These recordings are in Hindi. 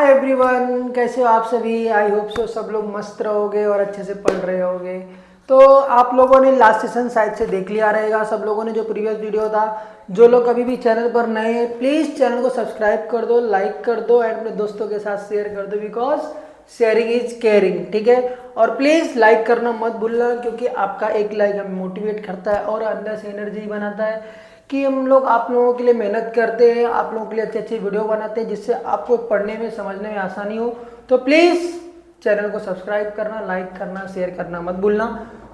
एवरीवन, कैसे हो आप सभी। आई होप सो सब लोग मस्त रहोगे और अच्छे से पढ़ रहे होगे। तो आप लोगों ने लास्ट सेशन शायद से देख लिया रहेगा सब लोगों ने, जो प्रीवियस वीडियो था। जो लोग अभी भी चैनल पर नए हैं प्लीज़ चैनल को सब्सक्राइब कर दो, लाइक कर दो एंड अपने दोस्तों के साथ शेयर कर दो, बिकॉज शेयरिंग इज केयरिंग। ठीक है, और प्लीज़ लाइक करना मत भूलना, क्योंकि आपका एक लाइक हमें मोटिवेट करता है और अंदर से एनर्जी बनाता है कि हम लोग आप लोगों के लिए मेहनत करते हैं, आप लोगों के लिए अच्छी अच्छी वीडियो बनाते हैं जिससे आपको पढ़ने में समझने में आसानी हो। तो प्लीज़ चैनल को सब्सक्राइब करना, लाइक करना, शेयर करना मत भूलना।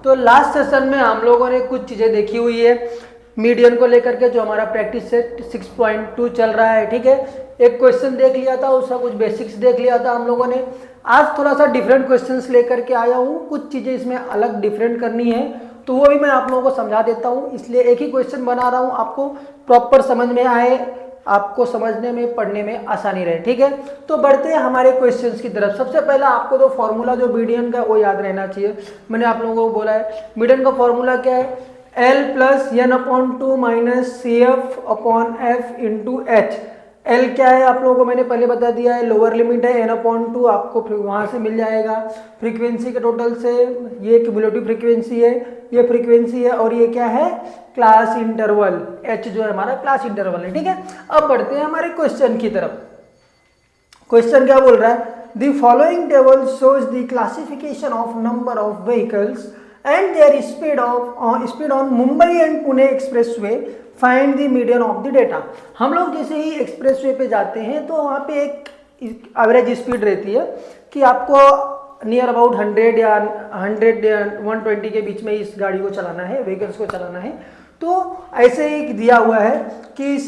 तो लास्ट सेशन में हम लोगों ने कुछ चीज़ें देखी हुई है मीडियन को लेकर के, जो हमारा प्रैक्टिस सेट 6.2 चल रहा है। ठीक है, एक क्वेश्चन देख लिया था, उसका कुछ बेसिक्स देख लिया था हम लोगों ने। आज थोड़ा सा डिफरेंट क्वेश्चंस लेकर के आया हूँ, कुछ चीज़ें इसमें अलग डिफरेंट करनी है तो वो भी मैं आप लोगों को समझा देता हूँ। इसलिए एक ही क्वेश्चन बना रहा हूँ, आपको प्रॉपर समझ में आए, आपको समझने में पढ़ने में आसानी रहे। ठीक है, तो बढ़ते हैं हमारे क्वेश्चंस की तरफ। सबसे पहला आपको तो फॉर्मूला जो मीडियन का वो याद रहना चाहिए। मैंने आप लोगों को बोला है मीडियन का फॉर्मूला क्या है, L plus n/2 minus CF/F into H. L क्या है आप लोगों को मैंने पहले बता दिया है, लोअर लिमिट है, n/2 आपको वहाँ से मिल जाएगा। फ्रीक्वेंसी के टोटल से ये क्यूमुलेटिव फ्रीक्वेंसी है, ये फ्रीक्वेंसी है, और ये क्या है, क्लास इंटरवल। h जो है हमारा क्लास इंटरवल है। ठीक है, अब बढ़ते हैं हमारे क्वेश्चन की तरफ। क्वेश्चन क्या बोल रहा है, the following table shows the classification of number of vehicles and their speed on Mumbai and Pune expressway, find the median of the data। हम लोग जैसे ही एक्सप्रेसवे पे जाते हैं तो वहाँ पे एक एवरेज स्पीड रहती है कि आपको नियर अबाउट 100 या 120 के बीच में इस गाड़ी को चलाना है, व्हीकल्स को चलाना है। तो ऐसे ही दिया हुआ है कि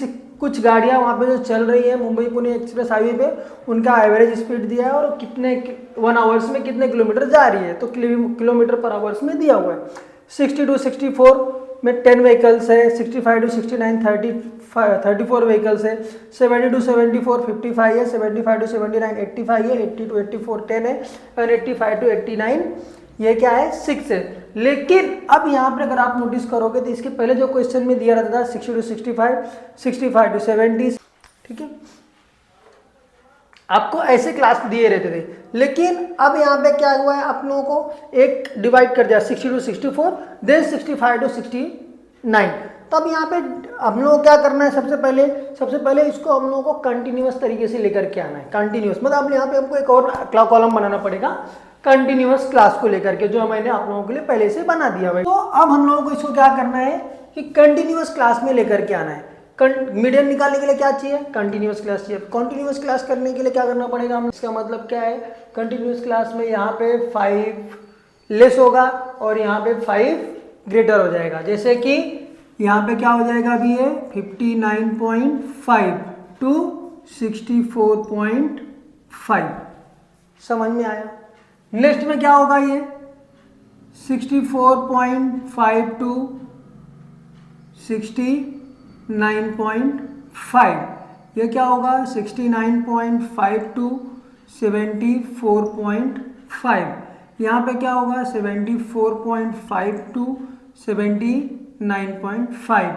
कुछ गाड़ियाँ वहाँ पे जो चल रही है मुंबई पुणे एक्सप्रेस हाईवे पे, उनका एवरेज स्पीड दिया है और कितने 1 आवर्स में कितने किलोमीटर जा रही है, तो किलोमीटर पर आवर्स में दिया हुआ है। 60 to 64 में 10 व्हीकल्स है, 65 to 69 34 व्हीकल्स है, 70 to 74 55 है, 75 to 79 85 है, 80 to 84 10 है, और 85 to 89 ये क्या है 6 है। लेकिन अब यहाँ पर अगर आप नोटिस करोगे तो इसके पहले जो क्वेश्चन में दिया रहता था 60 to 65 65 to 70, ठीक है, आपको ऐसे क्लास दिए रहते थे। लेकिन अब यहाँ पे क्या हुआ है, आप लोगों को एक डिवाइड कर दिया 60 to 64 देन 65 to 69। तब यहाँ पे हम लोग क्या करना है, सबसे पहले इसको हम लोगों को कंटिन्यूअस तरीके से लेकर के आना है। कंटिन्यूअस मतलब यहाँ पे हमको एक और कॉलम बनाना पड़ेगा कंटिन्यूअस क्लास को लेकर के, जो मैंने आप लोगों के लिए पहले से बना दिया है। तो अब हम लोगों को इसको क्या करना है कि कंटिन्यूअस क्लास में लेकर के आना है। मीडियन निकालने के लिए क्या चाहिए, कंटिन्यूअस क्लास चाहिए। कंटिन्यूअस क्लास करने के लिए क्या करना पड़ेगा, इसका मतलब क्या है, कंटिन्यूअस क्लास में यहाँ पे 5 लेस होगा और यहाँ पे 5 ग्रेटर हो जाएगा। जैसे कि यहाँ पे क्या हो जाएगा, अभी ये 59.5 to 64.5, समझ में आया। नेक्स्ट में क्या होगा, ये 64.5 to 69.5, ये क्या होगा 69.5 to 74.5, यहाँ पे क्या होगा 74.5 to 79.5,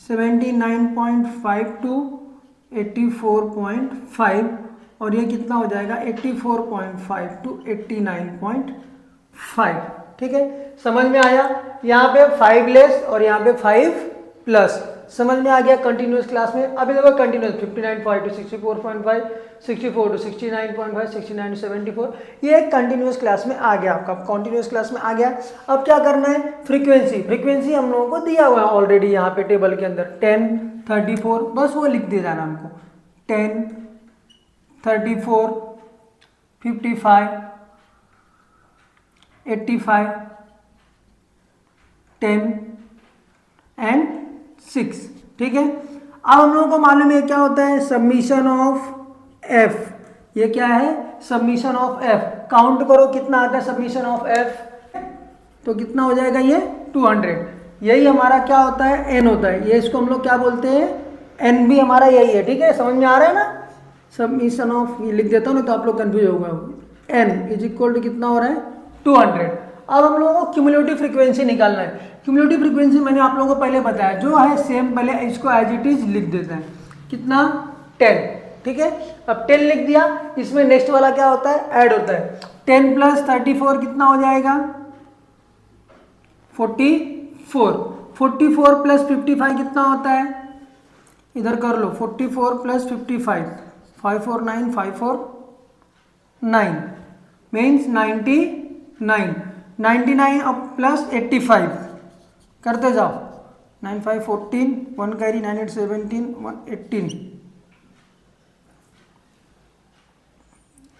79.5 to 84.5, और ये कितना हो जाएगा 84.5 to 89.5। ठीक है, समझ में आया। यहाँ पे 5 लेस और यहाँ पे 5 प्लस, समझ में आ गया कंटिन्यूअस क्लास में। अभी देखो कंटिन्यूअस 59.5 to 64.5, 64 to 69.5, 69 to 74, ये एक कंटिन्यूअस क्लास में आ गया, आपका कंटिन्यूअस क्लास में आ गया। अब क्या करना है, फ्रीक्वेंसी हम लोगों को दिया हुआ है ऑलरेडी यहाँ पे टेबल के अंदर 10 34, बस वो लिख दे जाना हमको 10 34 55 85 10 एंड 6। ठीक है, अब हम लोगों को मालूम है क्या होता है समीशन ऑफ एफ। ये क्या है, समीशन ऑफ एफ। काउंट करो कितना आता है समीशन ऑफ एफ, तो कितना हो जाएगा ये 200। यही हमारा क्या होता है, एन होता है। ये इसको हम लोग क्या बोलते हैं, एन भी हमारा यही है। ठीक है, समझ में आ रहा है ना। समीशन ऑफ, ये लिख देता हूँ नहीं तो आप लोग कंफ्यूज हो गए। एन इज इक्वल टू कितना हो रहा है 200। अब हम लोगों को क्यूमुलेटिव फ्रीक्वेंसी निकालना है। क्यूमुलेटिव फ्रीक्वेंसी मैंने आप लोगों को पहले बताया, जो है सेम, पहले इसको एज इट इज लिख देते हैं। कितना 10, ठीक है। अब 10 लिख दिया, इसमें नेक्स्ट वाला क्या होता है, ऐड होता है। 10 प्लस 34 कितना हो जाएगा, 44। 44 प्लस 55 कितना होता है, इधर कर लो, 44 प्लस 55, 549, 549 मीन्स 99। 99 अब प्लस 85 करते जाओ, 9 5 14, 1 कैरी, 9 8 17, 118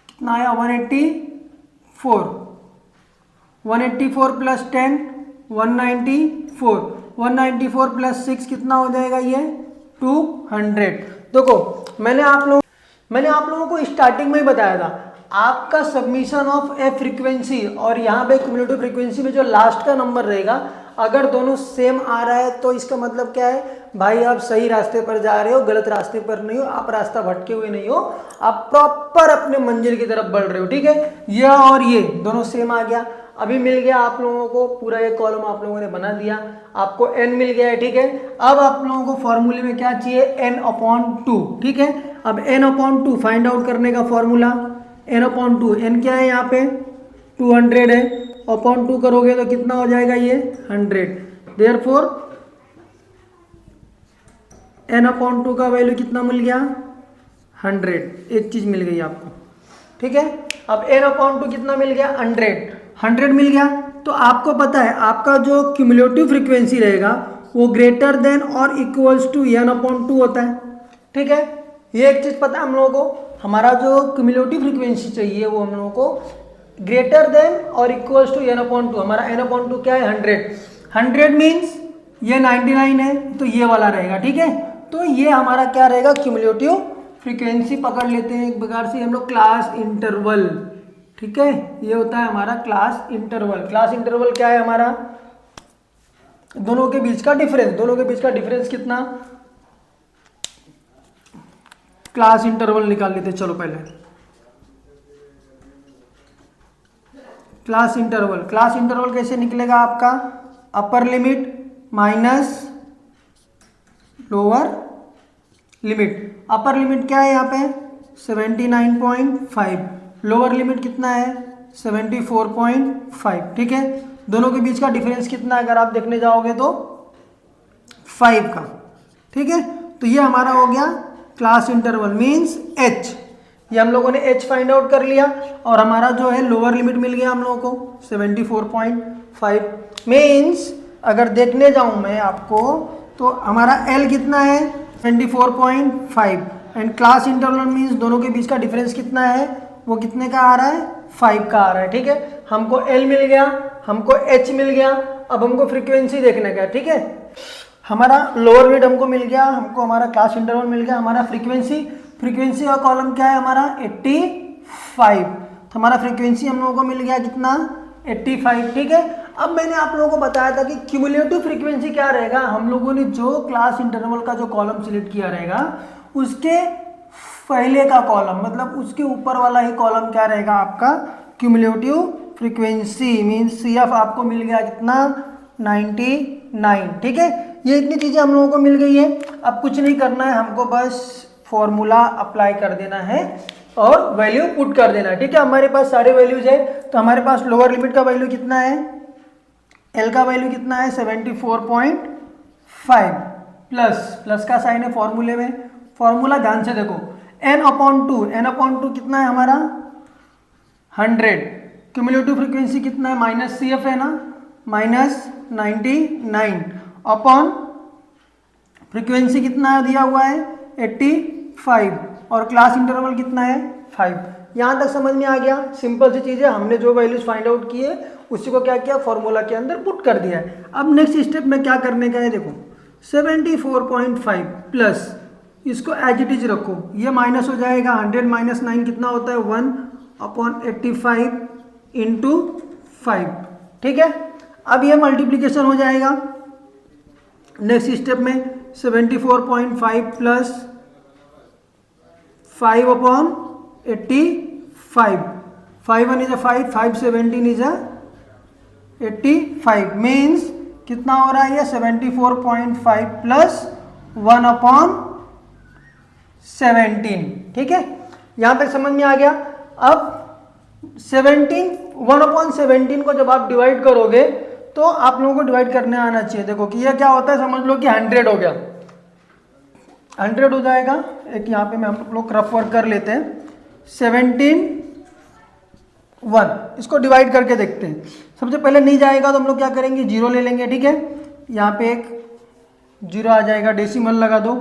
कितना आया, 184। 184 प्लस 10 194। 194 प्लस 6 कितना हो जाएगा ये, 200। देखो मैंने आप लोगों को स्टार्टिंग में ही बताया था, आपका सबमिशन ऑफ ए फ्रीक्वेंसी और यहाँ पे क्यूमुलेटिव फ्रीक्वेंसी में जो लास्ट का नंबर रहेगा, अगर दोनों सेम आ रहा है तो इसका मतलब क्या है भाई, आप सही रास्ते पर जा रहे हो, गलत रास्ते पर नहीं हो, आप रास्ता भटके हुए नहीं हो, आप प्रॉपर अपने मंजिल की तरफ बढ़ रहे हो, ठीक है। ये और ये दोनों सेम आ गया। अभी मिल गया आप लोगों को पूरा एक कॉलम आप लोगों ने बना दिया, आपको n मिल गया है, ठीक है। अब आप लोगों को फॉर्मूले में क्या चाहिए, n/2, ठीक है। अब n/2 फाइंड आउट करने का फॉर्मूला, n/2, n क्या है यहाँ पे 200 है, अपॉन 2 करोगे तो कितना हो जाएगा ये 100। देयरफॉर n/2 का वैल्यू कितना मिल गया 100, एक चीज मिल गई आपको, ठीक है। अब n/2 कितना मिल गया 100 मिल गया। तो आपको पता है आपका जो क्यूमुलेटिव फ्रीक्वेंसी रहेगा वो ग्रेटर देन और इक्वल्स टू n/2 होता है, ठीक है। ये एक चीज पता है हम लोगों को, हमारा जो क्यूमुलेटिव फ्रीक्वेंसी चाहिए वो हम लोगों को ग्रेटर देन और इक्वल्स टू n/2। हमारा n/2 क्या है 100 मीन्स ये 99 है तो ये वाला रहेगा, ठीक है। तो ये हमारा क्या रहेगा क्यूमुलेटिव फ्रीक्वेंसी, पकड़ लेते हैं एक प्रकार से हम लोग क्लास इंटरवल, ठीक है। ये होता है हमारा क्लास इंटरवल। क्लास इंटरवल क्या है हमारा, दोनों के बीच का डिफरेंस कितना, क्लास इंटरवल निकाल लेते। चलो पहले क्लास इंटरवल कैसे निकलेगा आपका, upper limit minus lower limit. Upper limit क्या है यहाँ पे 79.5, लोअर लिमिट कितना है 74.5, ठीक है। दोनों के बीच का डिफरेंस कितना है अगर आप देखने जाओगे तो 5 का, ठीक है। तो ये हमारा हो गया क्लास इंटरवल मींस h। ये हम लोगों ने h फाइंड आउट कर लिया और हमारा जो है लोअर लिमिट मिल गया हम लोगों को 74.5 मींस अगर देखने जाऊं मैं आपको तो हमारा l कितना है 74.5 एंड क्लास इंटरवल मींस दोनों के बीच का डिफरेंस कितना है, वो कितने का आ रहा है 5 का आ रहा है, ठीक है। हमको l मिल गया, हमको h मिल गया, अब हमको फ्रीक्वेंसी देखने का, ठीक है। हमारा लोअर लिमिट हमको मिल गया, हमको हमारा क्लास इंटरवल मिल गया, हमारा फ्रीक्वेंसी का कॉलम क्या है हमारा 85। तो हमारा फ्रीक्वेंसी हम लोगों को मिल गया कितना 85, ठीक है। अब मैंने आप लोगों को बताया था कि क्यूमुलेटिव फ्रीक्वेंसी क्या रहेगा, हम लोगों ने जो क्लास इंटरवल का जो कॉलम सिलेक्ट किया रहेगा उसके पहले का कॉलम मतलब उसके ऊपर वाला ही कॉलम क्या रहेगा आपका क्यूमुलेटिव फ्रीक्वेंसी मींस CF आपको मिल गया कितना 99, ठीक है। ये इतनी चीजें हम लोगों को मिल गई है। अब कुछ नहीं करना है, हमको बस फॉर्मूला अप्लाई कर देना है और वैल्यू पुट कर देना है, ठीक है। हमारे पास सारे वैल्यूज है, तो हमारे पास लोअर लिमिट का वैल्यू कितना है, L का वैल्यू कितना है 74.5 प्लस का साइन है फॉर्मूले में, फॉर्मूला ध्यान से देखो n/2 कितना है हमारा 100, क्यूमुलेटिव फ्रीक्वेंसी कितना है माइनस CF है ना -99 अपॉन फ्रीक्वेंसी कितना दिया हुआ है 85 और क्लास इंटरवल कितना है 5। यहाँ तक समझ में आ गया, सिंपल सी चीज़ है। हमने जो वैल्यूज फाइंड आउट किए उसी को क्या किया फॉर्मूला के अंदर पुट कर दिया है। अब नेक्स्ट स्टेप में क्या करने का है, देखो 74.5 प्लस इसको एज इट इज रखो, ये माइनस हो जाएगा 100 माइनस 9 कितना होता है 1/85 इंटू 5, ठीक है। अब ये मल्टीप्लीकेशन हो जाएगा। नेक्स्ट स्टेप में 74.5 plus 5/85, 5 1 is a 5, 5 17 is a 85 means कितना हो रहा है ये 74.5 प्लस 1/17, ठीक है, यहाँ तक समझ में आ गया। अब 17 1/17 को जब आप डिवाइड करोगे तो आप लोगों को डिवाइड करने आना चाहिए। देखो कि ये क्या होता है, समझ लो कि 100 हो गया, 100 हो जाएगा। एक यहाँ पे मैं हम लोग रफ वर्क कर लेते हैं। 17 1 इसको डिवाइड करके देखते हैं। सबसे पहले नहीं जाएगा तो हम लोग क्या करेंगे, 0 ले लेंगे, ठीक है। यहाँ पे एक 0 आ जाएगा, डेसिमल लगा दो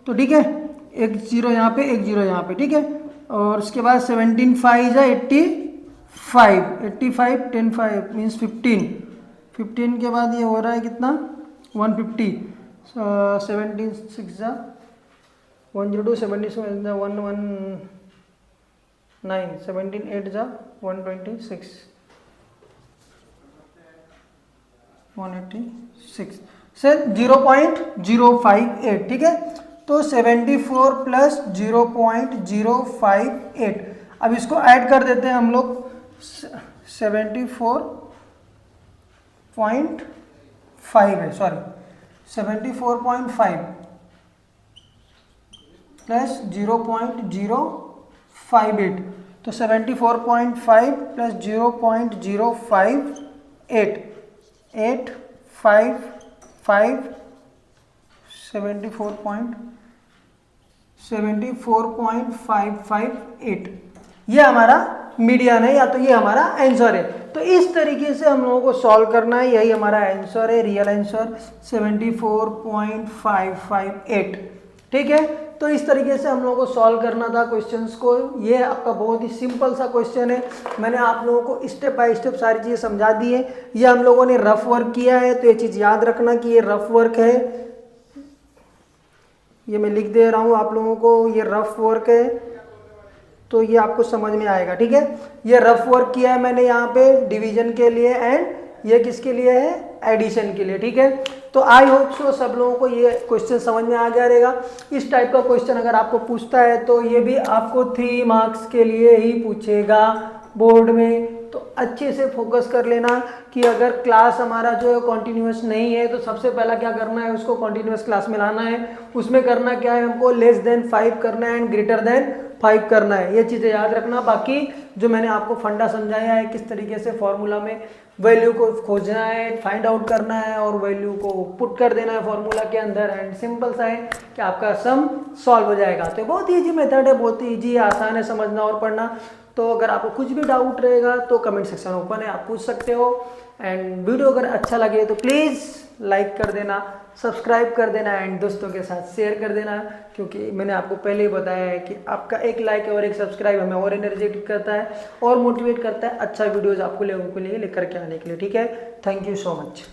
तो ठीक है, एक 0 यहाँ पे, एक 0 यहाँ पे, ठीक है। और उसके बाद 17 5 है 85, 85 10 5 मीन्स 15, 15 के बाद ये हो रहा है कितना 150, 17 6 जा 102, 77 119, 17 8 जा 126, 186 से 0.058, ठीक है। तो 74 प्लस 0.058, अब इसको ऐड कर देते हैं हम लोग। 74.5 है, सॉरी 74.5 प्लस 0.058, तो 74.5 प्लस 0.058 8 5 5 74.558 ये हमारा मीडियन है, या तो ये हमारा आंसर है। तो इस तरीके से हम लोगों को सॉल्व करना है, यही हमारा आंसर है, रियल आंसर 74.558, ठीक है। तो इस तरीके से हम लोगों को सॉल्व करना था क्वेश्चंस को। ये आपका बहुत ही सिंपल सा क्वेश्चन है, मैंने आप लोगों को स्टेप बाय स्टेप सारी चीज़ें समझा दी है। ये हम लोगों ने रफ वर्क किया है, तो ये चीज़ याद रखना कि ये रफ वर्क है, ये मैं लिख दे रहा हूँ आप लोगों को, ये रफ वर्क है, तो ये आपको समझ में आएगा, ठीक है। ये रफ वर्क किया है मैंने यहाँ पे डिवीजन के लिए, एंड ये किसके लिए है, एडिशन के लिए, ठीक है। तो आई होप सो सब लोगों को ये क्वेश्चन समझ में आ गया रहेगा। इस टाइप का क्वेश्चन अगर आपको पूछता है तो ये भी आपको 3 मार्क्स के लिए ही पूछेगा बोर्ड में। तो अच्छे से फोकस कर लेना कि अगर क्लास हमारा जो है कॉन्टिन्यूस नहीं है तो सबसे पहला क्या करना है, उसको कॉन्टिन्यूस क्लास में लाना है। उसमें करना क्या है, हमको लेस देन 5 करना है एंड ग्रेटर देन 5 करना है, ये चीज़ें याद रखना। बाकी जो मैंने आपको फंडा समझाया है, किस तरीके से फॉर्मूला में वैल्यू को खोजना है, फाइंड आउट करना है और वैल्यू को पुट कर देना है फॉर्मूला के अंदर, एंड सिंपल सा है कि आपका सम सॉल्व हो जाएगा। तो बहुत ही ईजी मेथड है, बहुत ही ईजी आसान है समझना और पढ़ना। तो अगर आपको कुछ भी डाउट रहेगा तो कमेंट सेक्शन ओपन है, आप पूछ सकते हो। एंड वीडियो अगर अच्छा लगे तो प्लीज़ लाइक कर देना, सब्सक्राइब कर देना एंड दोस्तों के साथ शेयर कर देना, क्योंकि मैंने आपको पहले ही बताया है कि आपका एक लाइक और एक सब्सक्राइब हमें और एनर्जेटिक करता है और मोटिवेट करता है अच्छा वीडियोज़ आपको लोगों के लिए लेकर के आने के लिए, ठीक है। Thank you so much.